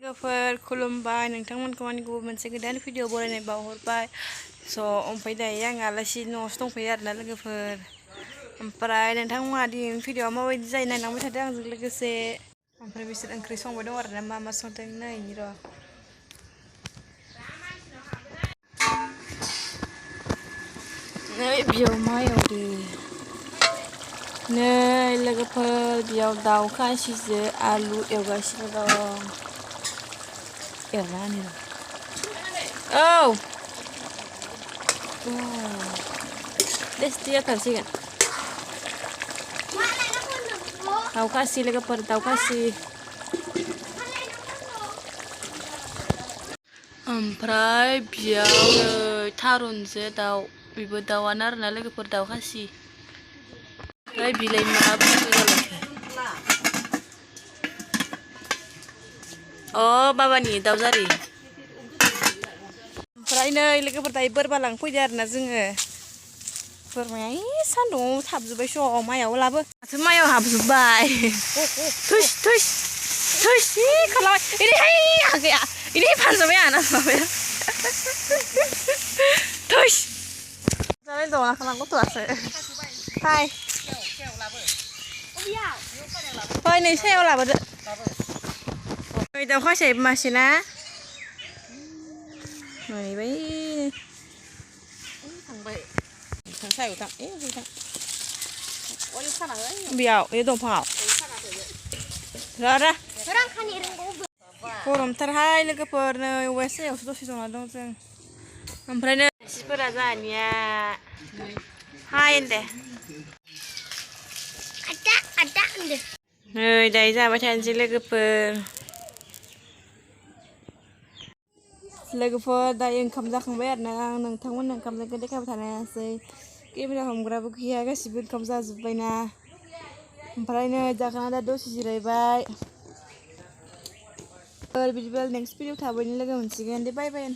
लोगोफोर खुलुमबाय नोंथांमोनखौ आंनि गुबुन मोनसे गोदान भिडिअ बरायनाय बावहरबाय ओमफ्राय दायो आं आलासि न'आवसो दंफैयो आरोना लोगोफोर ओमफ्राय नोंथांमोना दिनैनि भिडिअआ माबायदि जायो नायलांबाय थादों आंजों लोगोसे ओमफ्राय बिसोर ओंख्रि संबाय दं आरोना मा संदों नायनि र' नै बेयाव मा एवदो नै लोगोफोर बेयाव दाउ खासिजों आलु एवगासिनो दं एरना होनि र' औ टेस्टि जाथारसिगोन दाउ खासि लोगोफोर दाउ खासि ओमफ्राय बेयाव नै थारुनजों दाउ बेबो दाउआनो आरोना लोगोफोर दाउ खासि ओमफ्राय बिलाइ मा बुस्थु जालायखो अ बाबानि दाउजारि ओमफ्राय नै लोगोफोर दायो बोरमा लांफैदो आरोना जोङो बोरमाया सान्दुङाव थाबजोब्बाय स' माइआव लाबो माथो माइआव हाबजोब्बाय थुस थुस थुस खालामबाय इदिहाय आगैया इदि फानजाबाय आंना माबाया थुस जाबाय दं आखाना गथ'आसो फाय फै नै सायाव लाबोदो नै दाउ खासिया मासे ना मोनबाय थांबाय सायाव थां बेयाव बे दंफाङाव र' गरमथारहाय लोगोफोर नै औवा सायावसो दसे जना दं जों ओमफ्राय नै सिफोरा जोंहानिया हाय दे नै दायो जाबाय थानोसै लोगोफोर दायो ओंखाम जाखांबाय आरोना आं नोंथांमोननो ओंखामजों देखायबाय थानायासै केमेरा हमग्राबो गैया गासिबो ओंखाम जाजोब्बायना ओमफ्राय नै जाखांना दा दसे जिरायबाय बिदिब्ला नेक्स्ट भिडिअ थाबैनो लोगो मोनसिगोन दे बाय बाय